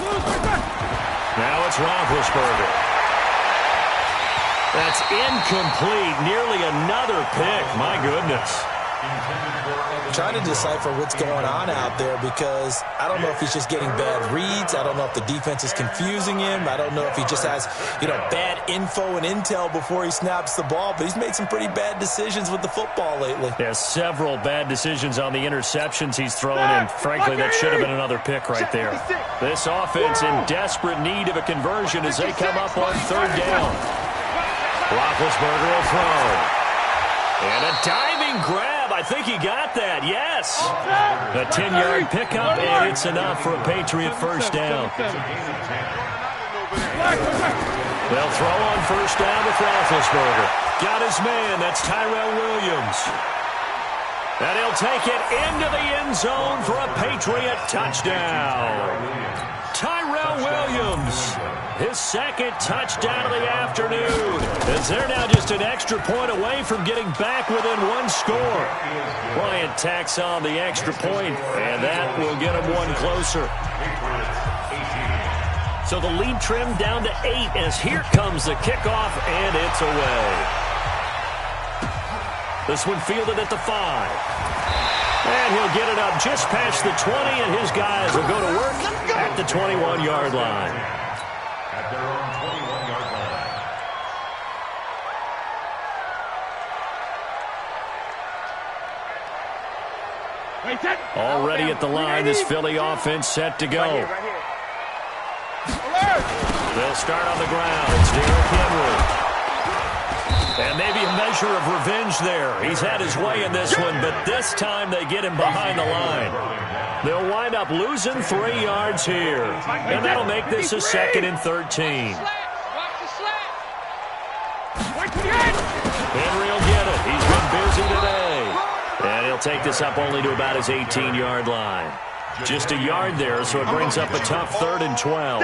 Now it's Roethlisberger. That's incomplete. Nearly another pick. My goodness. Trying to decipher what's going on out there because I don't know if he's just getting bad reads. I don't know if the defense is confusing him. I don't know if he just has, bad info and intel before he snaps the ball. But he's made some pretty bad decisions with the football lately. There's several bad decisions on the interceptions he's thrown, and frankly, that should have been another pick right there. This offense in desperate need of a conversion as they come up on third down. Roethlisberger will throw. And a diving grab. I think he got that. Yes. A 10-yard pickup, and it's enough for a Patriot first down. They'll throw on first down with Roethlisberger. Got his man. That's Tyrell Williams. And he'll take it into the end zone for a Patriot touchdown. Tyrell Williams, his second touchdown of the afternoon, as they're now just an extra point away from getting back within one score. Bryant tacks on the extra point, and that will get him one closer. So the lead trimmed down to 8 as here comes the kickoff, and it's away. This one fielded at the 5. And he'll get it up just past the 20, and his guys will go to work at the 21-yard line. At their own 21-yard line. Already at the line, this Philly offense set to go. They'll start on the ground. It's Derrick Henry. And maybe a measure of revenge there. He's had his way in this one, but this time they get him behind the line. They'll wind up losing 3 yards here. And that'll make this a 2nd and 13. Henry will get it. He's been busy today. And he'll take this up only to about his 18-yard line. Just a yard there, so it brings up a tough 3rd and 12.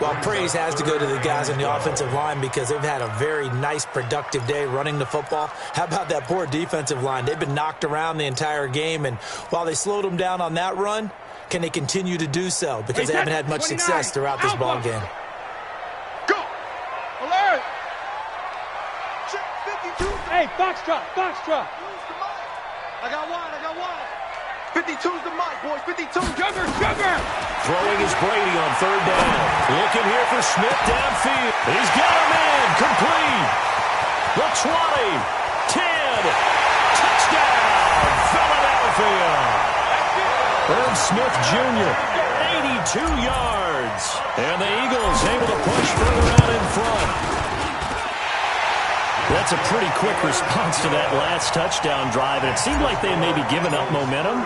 Well, praise has to go to the guys on the offensive line because they've had a very nice, productive day running the football. How about that poor defensive line? They've been knocked around the entire game, and while they slowed them down on that run, can they continue to do so? Because they haven't had much success throughout this ball game. Go! Alert! 52. Hey, Foxtrot, Foxtrot. I got one. 52's the mic, boys. 52. Sugar. Throwing is Brady on 3rd down. Looking here for Smith downfield. He's got a man. Complete. The 20. 10. Touchdown. Philadelphia. Irv Smith Jr. 82 yards. And the Eagles able to push further out in front. That's a pretty quick response to that last touchdown drive, and it seemed like they may be giving up momentum.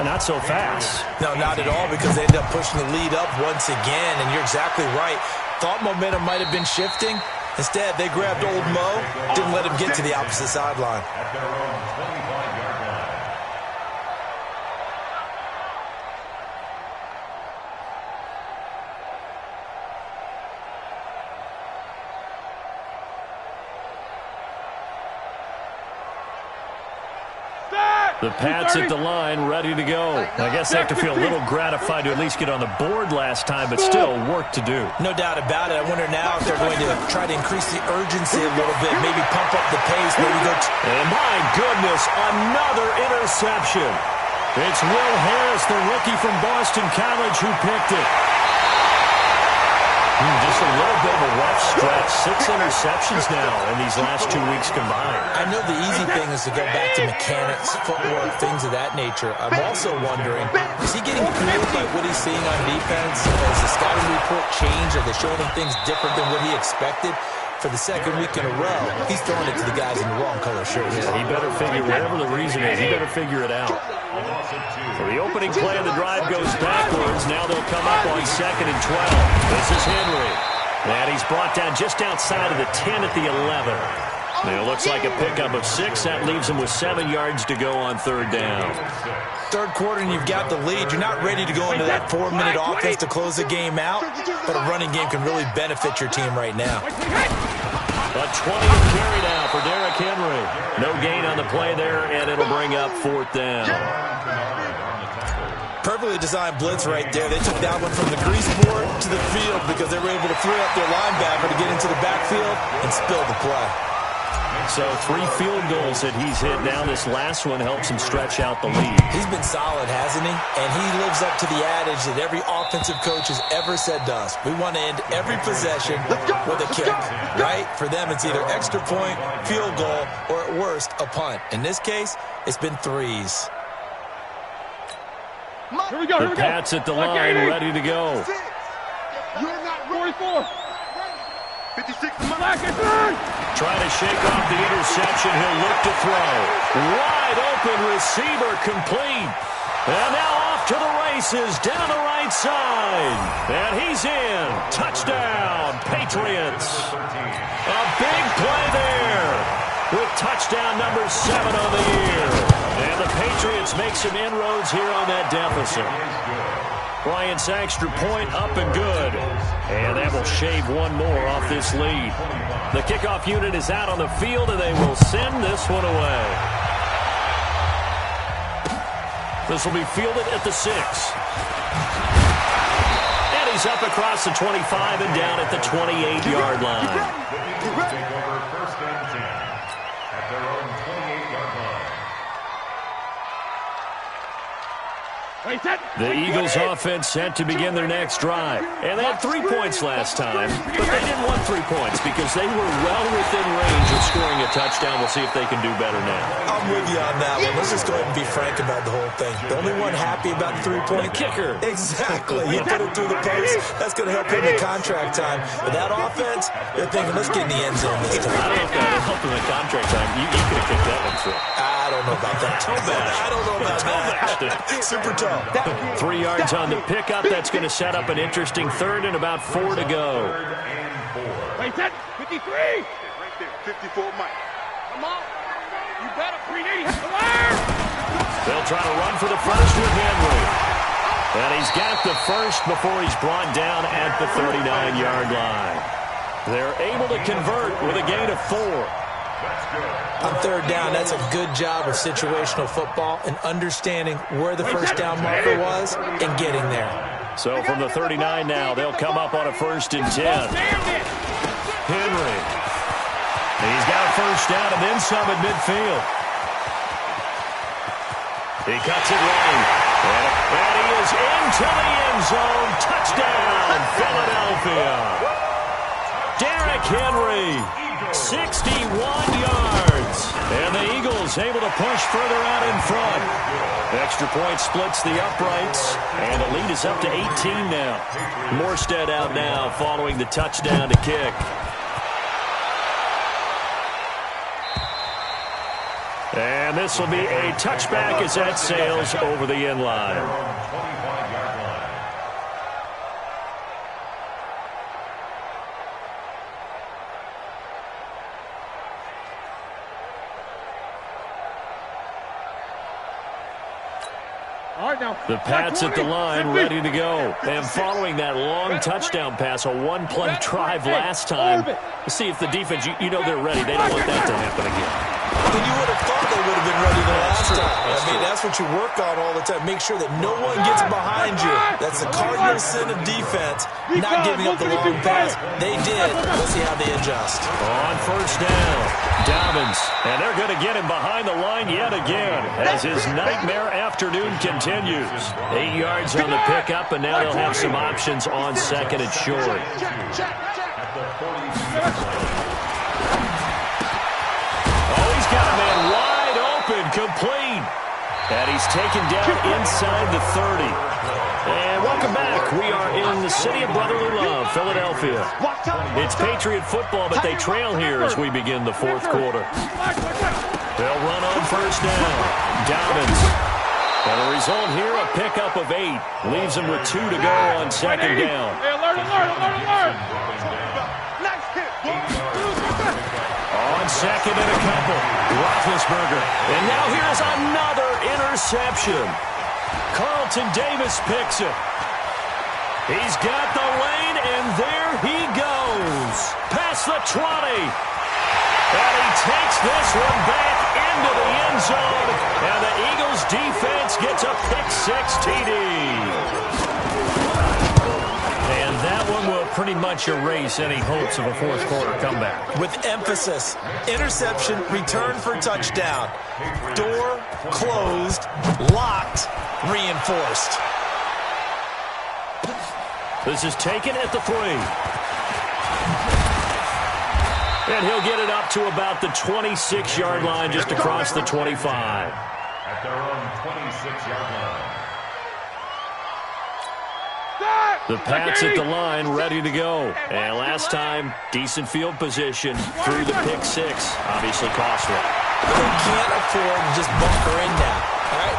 Not so fast. No, not at all, because they end up pushing the lead up once again, and you're exactly right. Thought momentum might have been shifting. Instead, they grabbed old Mo, didn't let him get to the opposite sideline. At their own 25-yard line. The Pats at the line, ready to go. I guess they have to feel a little gratified to at least get on the board last time, but still work to do. No doubt about it. I wonder now if they're going to try to increase the urgency a little bit, maybe pump up the pace, maybe go... And my goodness, another interception. It's Will Harris, the rookie from Boston College, who picked it. Just a little bit of a rough stretch. 6 interceptions now in these last 2 weeks combined. I know the easy thing is to go back to mechanics, footwork, things of that nature. I'm also wondering, is he getting fooled by what he's seeing on defense? Has the scouting report changed? Are they showing him things different than what he expected? For the 2nd week in a row, he's throwing it to the guys in the wrong color shirts. Yeah, he better figure, whatever the reason is, he better figure it out. So the opening play of the drive goes backwards. Now they'll come up on 2nd and 12. This is Henry. And he's brought down just outside of the 10 at the 11. And it looks like a pickup of 6. That leaves him with 7 yards to go on 3rd down. 3rd quarter and you've got the lead. You're not ready to go into that 4-minute offense to close the game out, but a running game can really benefit your team right now. A 20th carry now for Derrick Henry. No gain on the play there, and it'll bring up 4th down. Perfectly designed blitz right there. They took that one from the grease board to the field because they were able to free up their linebacker to get into the backfield and spill the play. So 3 field goals that he's hit now. This last one helps him stretch out the lead. He's been solid, hasn't he? And he lives up to the adage that every offensive coach has ever said to us. We want to end every possession with a kick, right? For them, it's either extra point, field goal, or at worst, a punt. In this case, it's been 3s. Here we go, here we go. Pats at the line, ready to go. You're not 44. 56 to Trying to shake off the interception. He'll look to throw. Wide open receiver complete. And now off to the races down the right side. And he's in. Touchdown, Patriots. A big play there with touchdown number 7 on the year. And the Patriots make some inroads here on that deficit. Bryant's extra point up and good. And that will shave one more off this lead. The kickoff unit is out on the field, and they will send this one away. This will be fielded at the 6. And he's up across the 25 and down at the 28-yard line. Take over 1st and 10 at their own 28-yard line. The Eagles offense set to begin their next drive. And they had 3 points last time, but they didn't want 3 points because they were well within range of scoring a touchdown. We'll see if they can do better now. I'm with you on that one. Let's just go ahead and be frank about the whole thing. The only one happy about the 3-point kicker. Exactly. He put it through the post. That's going to help him in contract time. But that offense, they're thinking, let's get in the end zone this time. I don't know if that will help him in contract time. You could have kicked that one through. I don't know about that. I don't know about that. Super tough. 3 yards on the pickup. That's going to set up an interesting 3rd and about 4 to go. Wait, that 53. Right there, 54 Mike. Come on. You better pre-80. They'll try to run for the first with Henry. And he's got the first before he's brought down at the 39-yard line. They're able to convert with a gain of 4. On 3rd down, that's a good job of situational football and understanding where the first down marker was and getting there. So from the 39 now, they'll come up on a 1st and 10. Henry. He's got a first down and then some at midfield. He cuts it long. And he is into the end zone. Touchdown, Philadelphia. Derrick Henry. 61 yards. And the Eagles able to push further out in front. Extra point splits the uprights. And the lead is up to 18 now. Morstead out now following the touchdown to kick. And this will be a touchback as that sails over the end line. The Pats at the line, ready to go. And following that long touchdown pass, a 1-play drive last time. Let's see if the defense, you know they're ready. They don't want that to happen again. And you would have thought they would have been ready the last time. I mean, that's what you work on all the time. Make sure that no one gets behind you. That's the cardinal sin of defense, not giving up the long pass. They did. We'll see how they adjust. On 1st down, Dobbins. And they're going to get him behind the line yet again as his nightmare afternoon continues. 8 yards on the pickup, and now they'll have some options on 2nd and short. Got a man wide open, complete. And he's taken down inside the 30. And welcome back. We are in the city of brotherly love, Philadelphia. It's Patriot football, but they trail here as we begin the 4th quarter. They'll run on 1st down. Dobbins. And the result here, a pickup of 8. Leaves them with 2 to go on 2nd down. Alert. On 2nd and a couple, Roethlisberger. And now here's another interception. Carlton Davis picks it. He's got the lane, and there he goes. Past the 20. And he takes this one back into the end zone, and the Eagles defense gets a pick-6 TD. And that one will pretty much erase any hopes of a fourth-quarter comeback. With emphasis, interception, return for touchdown. Door closed, locked, reinforced. This is taken at the 3. And he'll get it up to about the 26-yard line, just across the 25. At their own 26-yard line. The Pats at the line, ready to go. And last time, decent field position through the pick-6. Obviously costly. They can't afford to just bunker in now. All right?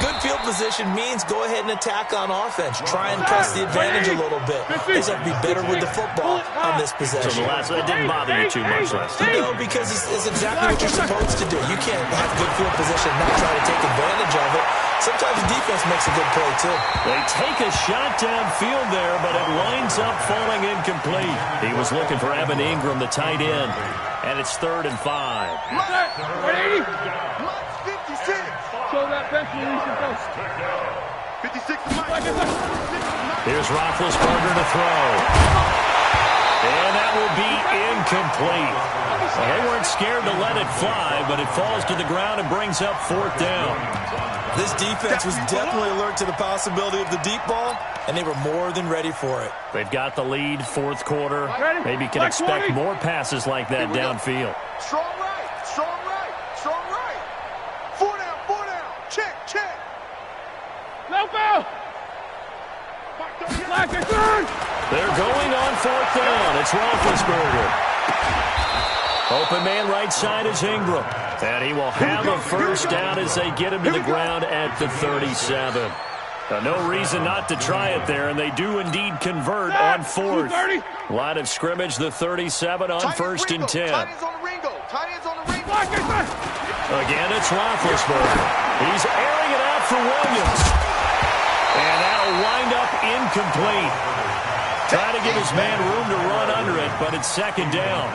Good field position means go ahead and attack on offense. Try and press the advantage a little bit. They just have to be better with the football on this possession. So that didn't bother you too much last time. No, because it's exactly what you're supposed to do. You can't have good field position and not try to take advantage of it. Sometimes the defense makes a good play, too. They take a shot downfield there, but it winds up falling incomplete. He was looking for Evan Ingram, the tight end, and it's 3rd and 5. 56. Show that bench release and go. 56 to Mike. Here's Roethlisberger to throw. And that will be incomplete. Well, they weren't scared to let it fly, but it falls to the ground and brings up 4th down. This defense was definitely alert to the possibility of the deep ball, and they were more than ready for it. They've got the lead, 4th quarter. Maybe can expect more passes like that downfield. Strong right, strong right, strong right. 4 down, check, check. Left out. They're going on 4th down. It's Roethlisberger. Open man right side is Ingram. And he will have a first down as they get him to the ground at the 37. No reason not to try it there, and they do indeed convert on 4th. Line of scrimmage, the 37 on 1st and 10. Tight ends on the Ringo. Tight ends on the Ringo. Again, it's Roethlisberger. He's airing it out for Williams. And that'll wind up incomplete. Trying to give his man room to run under it, but it's 2nd down.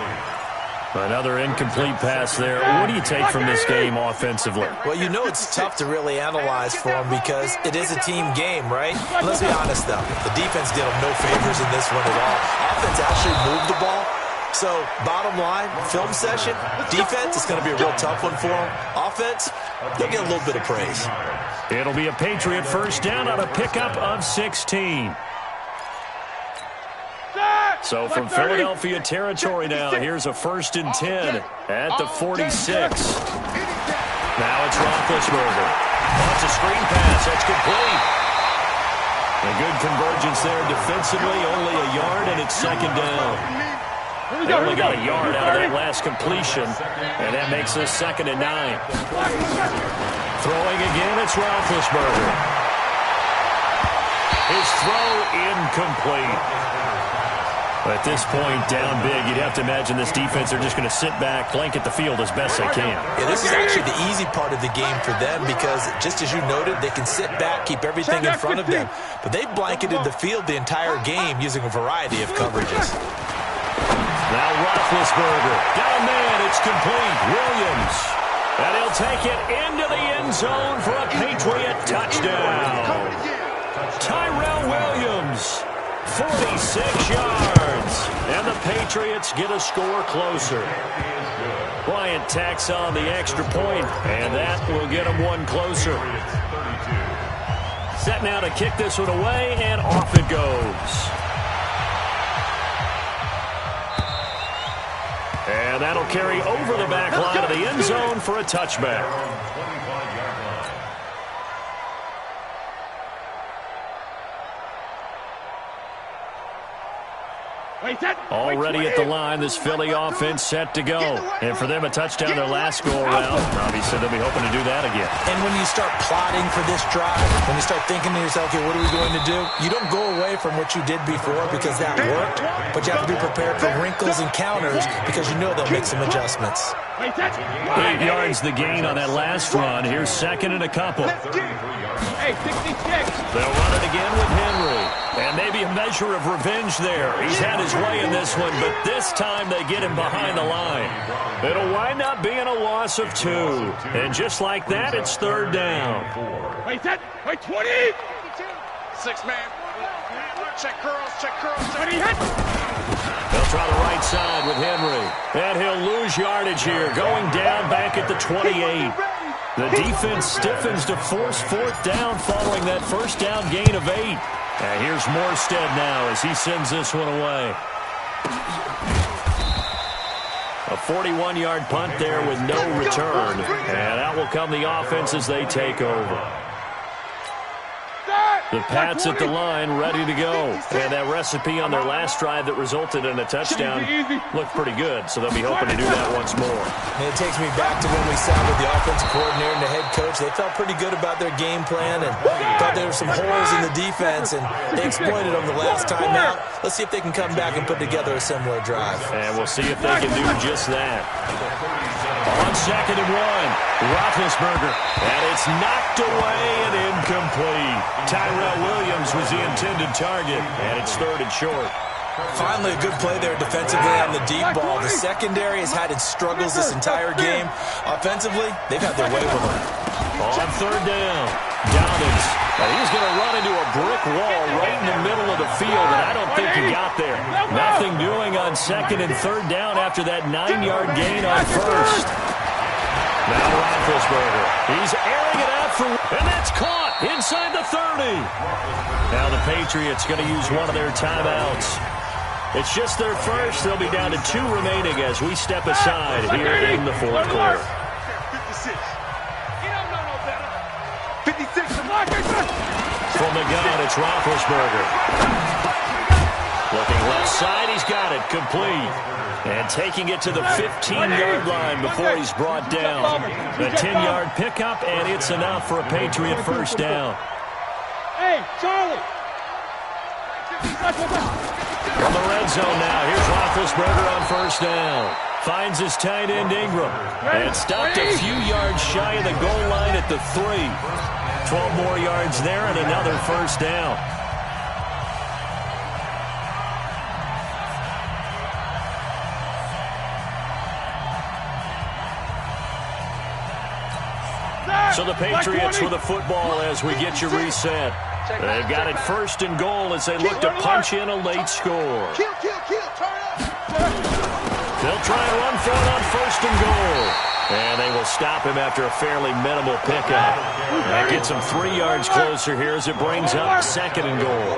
Another incomplete pass there. What do you take from this game offensively? Well, you know it's tough to really analyze for them because it is a team game, right? Let's be honest, though. The defense did them no favors in this one at all. Offense actually moved the ball. So, bottom line, film session, defense is going to be a real tough one for them. Offense, they'll get a little bit of praise. It'll be a Patriot first down on a pickup of 16. So from Philadelphia territory now, here's a 1st and 10 at the 46. Now it's Roethlisberger. Wants a screen pass. That's complete. A good convergence there defensively. Only a yard, and it's 2nd down. They only got a yard out of that last completion, and that makes this 2nd and 9. Throwing again, it's Roethlisberger. His throw incomplete. At this point, down big, you'd have to imagine this defense, they're just going to sit back, blanket the field as best they can. Yeah, this is actually the easy part of the game for them because, just as you noted, they can sit back, keep everything in front of them. But they blanketed the field the entire game using a variety of coverages. Now Roethlisberger. Got a man. It's complete. Williams. And he'll take it into the end zone for a Patriot touchdown. Tyrell Williams. 46 yards, and the Patriots get a score closer. Bryant tacks on the extra point, and that will get them one closer. Set now to kick this one away, and off it goes. And that'll carry over the back line of the end zone for a touchback. Already at the line, this Philly offense set to go. And for them, a touchdown their last go-around. Obviously, they'll be hoping to do that again. And when you start plotting for this drive, when you start thinking to yourself, okay, what are we going to do? You don't go away from what you did before because that worked, but you have to be prepared for wrinkles and counters because you know they'll make some adjustments. 8 yards the gain on that last run. Here's 2nd and a couple. Hey, 66. They'll run it again with Henry. And maybe a measure of revenge there. He's had his way in this one, but this time they get him behind the line. It'll wind up being a loss of 2. And just like that, it's 3rd down. Wait, 20! 6-man. Check curls, check curls. 20 hit! They'll try the right side with Henry. And he'll lose yardage here, going down back at the 28. The defense stiffens to force 4th down following that first down gain of 8. And here's Morstead now as he sends this one away. A 41-yard punt there with no return. And out will come the offense as they take over. The Pats at the line, ready to go. And that recipe on their last drive that resulted in a touchdown looked pretty good, so they'll be hoping to do that once more. And it takes me back to when we sat with the offensive coordinator and the head coach. They felt pretty good about their game plan and thought there were some holes in the defense, and they exploited them the last time out. Let's see if they can come back and put together a similar drive. And we'll see if they can do just that. On 2nd and 1, Roethlisberger, and it's knocked away and incomplete. Tyrell Williams was the intended target, and it's 3rd and short. Finally, a good play there defensively on the deep ball. The secondary has had its struggles this entire game. Offensively, they've had their way with them. On 3rd down, Dobbins. He's going to run into a brick wall right in the middle of the field, and I don't think he got there. Nothing doing on 2nd and 3rd down after that 9-yard gain on 1st. Now Roethlisberger. He's airing it out for, and that's caught inside the 30. Now the Patriots going to use one of their timeouts. It's just their first. They'll be down to 2 remaining as we step aside here in the 4th quarter. 56. You don't know no better. 56. From the gun, it's Roethlisberger. Looking left side, he's got it, complete. And taking it to the 15-yard line before he's brought down. A 10-yard pickup, and it's enough for a Patriot first down. Hey, Charlie. From the red zone now, here's Roethlisberger on 1st down. Finds his tight end Ingram. And stopped a few yards shy of the goal line at the 3. 12 more yards there and another first down. So the Patriots with the football as we get you reset. They've got it 1st and goal as they look to punch in a late score. They'll try and run for it on 1st and goal. And they will stop him after a fairly minimal pickup. That gets him 3 yards closer here as it brings up 2nd and goal.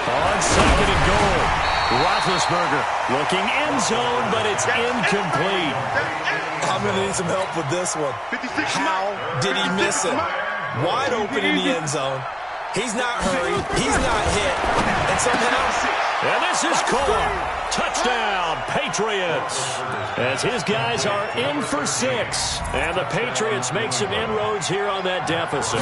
On 2nd and goal, Roethlisberger looking end zone, but it's incomplete. I'm going to need some help with this one. How did he miss it? Wide open in the end zone. He's not hurried. He's not hit. And somehow... And this is caught. Touchdown, Patriots. As his guys are in for 6. And the Patriots make some inroads here on that deficit.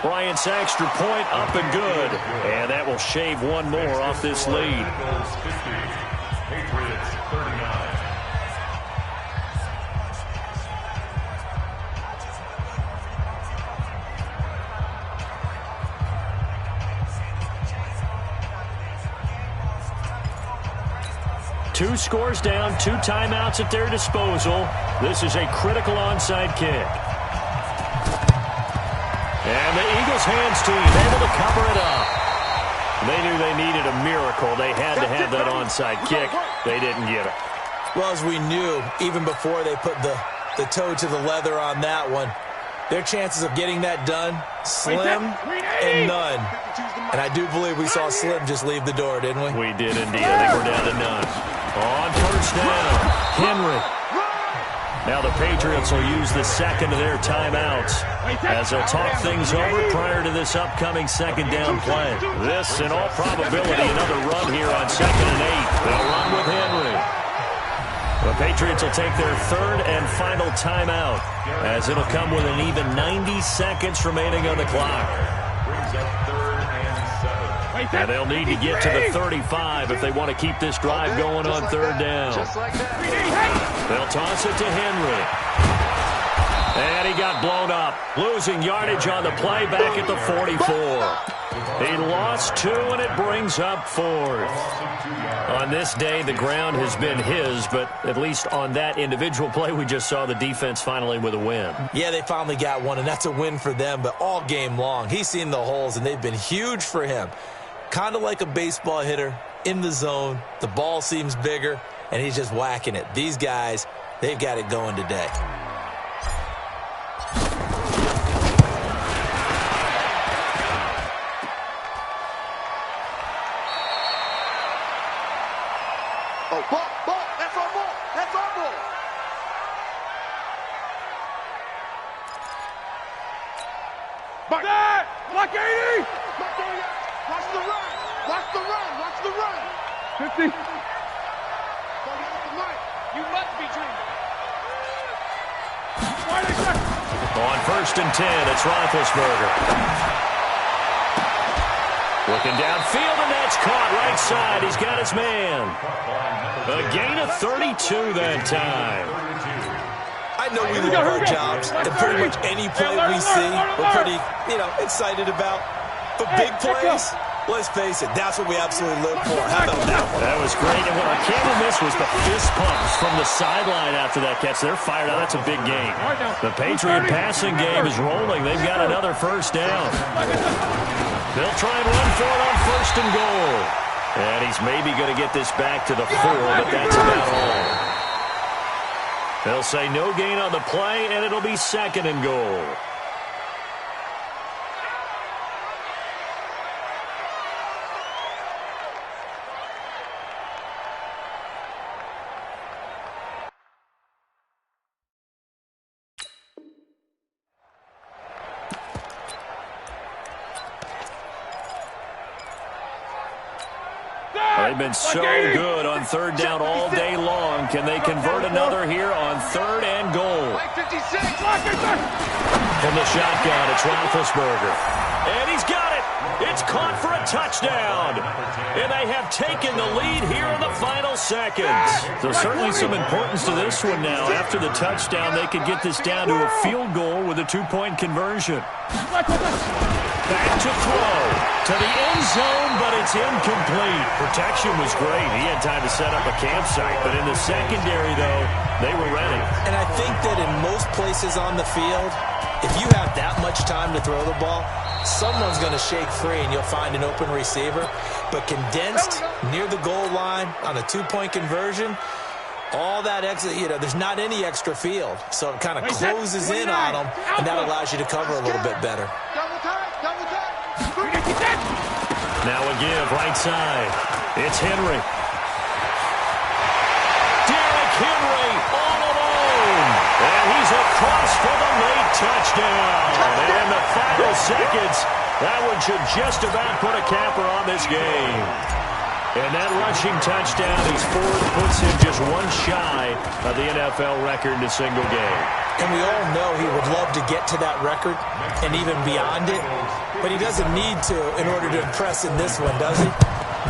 Bryant's extra point up and good. And that will shave one more off this lead. Patriots 39. Two scores down, 2 timeouts at their disposal. This is a critical onside kick. And the Eagles hands team able to cover it up. They knew they needed a miracle. They had to have that onside kick. They didn't get it. Well, as we knew, even before they put the toe to the leather on that one, their chances of getting that done, slim and none. And I do believe we saw Slim just leave the door, didn't we? We did indeed. I think we're down to none. On 1st down, Henry. Now the Patriots will use the 2nd of their timeouts as they'll talk things over prior to this upcoming 2nd down play. This, in all probability, another run here on 2nd and 8. They'll run with Henry. The Patriots will take their 3rd and final timeout as it'll come with an even 90 seconds remaining on the clock. Brings up 3rd and 7. And they'll need to get to the 35 if they want to keep this drive going on 3rd down. Just like that. They'll toss it to Henry. And he got blown up, losing yardage on the play back at the 44. He lost 2, and it brings up 4th. On this day, the ground has been his, but at least on that individual play, we just saw the defense finally with a win. Yeah, they finally got one, and that's a win for them, but all game long, he's seen the holes, and they've been huge for him. Kind of like a baseball hitter in the zone. The ball seems bigger, and he's just whacking it. These guys, they've got it going today. Oh, ball. That's our ball. That's our ball. Back. Like 80. Watch the run. Watch the run. Watch the run. 50. You must be dreaming. On 1st and 10, it's Roethlisberger. Looking downfield, and that's caught right side. He's got his man. A gain of 32 that time. I know we love our jobs, and pretty much any play we see, we're pretty, excited about. But big plays, let's face it, that's what we absolutely live for. How about that one? That was great, and what I can't miss was the fist pumps from the sideline after that catch. They're fired out. That's a big game. The Patriot passing game is rolling. They've got another first down. They'll try and run for it on 1st and goal. And he's maybe going to get this back to the 4, but that's about all. They'll say no gain on the play, and it'll be 2nd and goal. They've been so good on 3rd down all day long. Can they convert another here on 3rd and goal? From the shotgun, it's Roethlisberger. And he's got it. It's caught for a touchdown. And they have taken the lead here in the final seconds. So certainly some importance to this one now. After the touchdown, they could get this down to a field goal with a 2-point conversion. Back to throw to the end zone, but it's incomplete. Protection was great. He had time to set up a campsite, but in the secondary, though, they were ready. And I think that in most places on the field, if you have that much time to throw the ball, someone's going to shake free and you'll find an open receiver. But condensed near the goal line on a 2-point conversion, all that extra, there's not any extra field. So it kind of closes in on them, and that allows you to cover a little bit better. Now a give, right side. It's Henry. Derrick Henry all alone. And he's across for the late touchdown. And in the final seconds, that one should just about put a capper on this game. And that rushing touchdown, he's 4th, puts him just one shy of the NFL record in a single game. And we all know he would love to get to that record and even beyond it, but he doesn't need to in order to impress in this one, does he?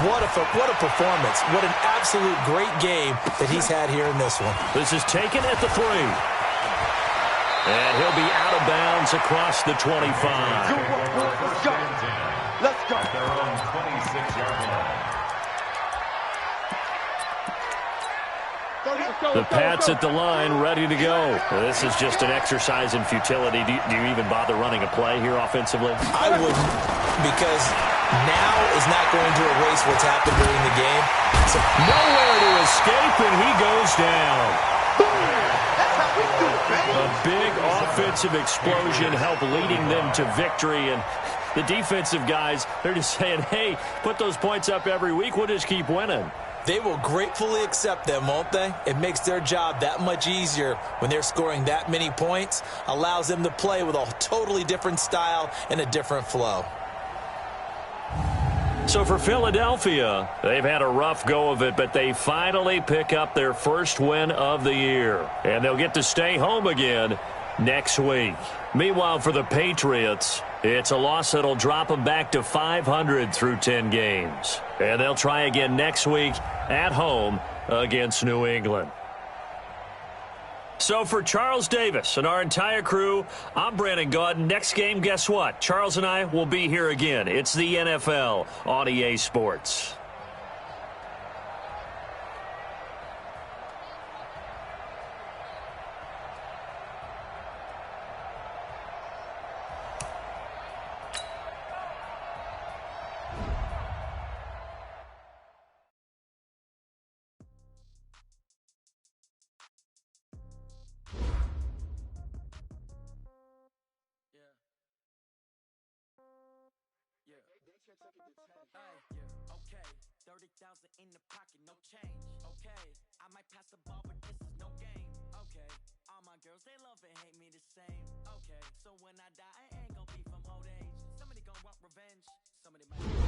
What a performance. What an absolute great game that he's had here in this one. This is taken at the 3. And he'll be out of bounds across the 25. Let's go. Let's go. At their own 26-yard line. The Pats at the line, ready to go. This is just an exercise in futility. Do you even bother running a play here offensively? I wouldn't, because now is not going to erase what's happened during the game. So nowhere to escape, and he goes down. That's how we do it, baby. A big offensive explosion helped leading them to victory, and the defensive guys, they're just saying, hey, put those points up every week, we'll just keep winning. They will gratefully accept them, won't they? It makes their job that much easier when they're scoring that many points, allows them to play with a totally different style and a different flow. So for Philadelphia, they've had a rough go of it, but they finally pick up their first win of the year. And they'll get to stay home again next week. Meanwhile, for the Patriots, it's a loss that'll drop them back to 500 through 10 games. And they'll try again next week at home against New England. So for Charles Davis and our entire crew, I'm Brandon Gaudin. Next game, guess what? Charles and I will be here again. It's the NFL on EA Sports. Okay, 30,000 in the pocket, no change. Okay, I might pass the ball, but this is no game. Okay, all my girls, they love and hate me the same. Okay, so when I die, I ain't gonna be from old age. Somebody gonna want revenge. Somebody might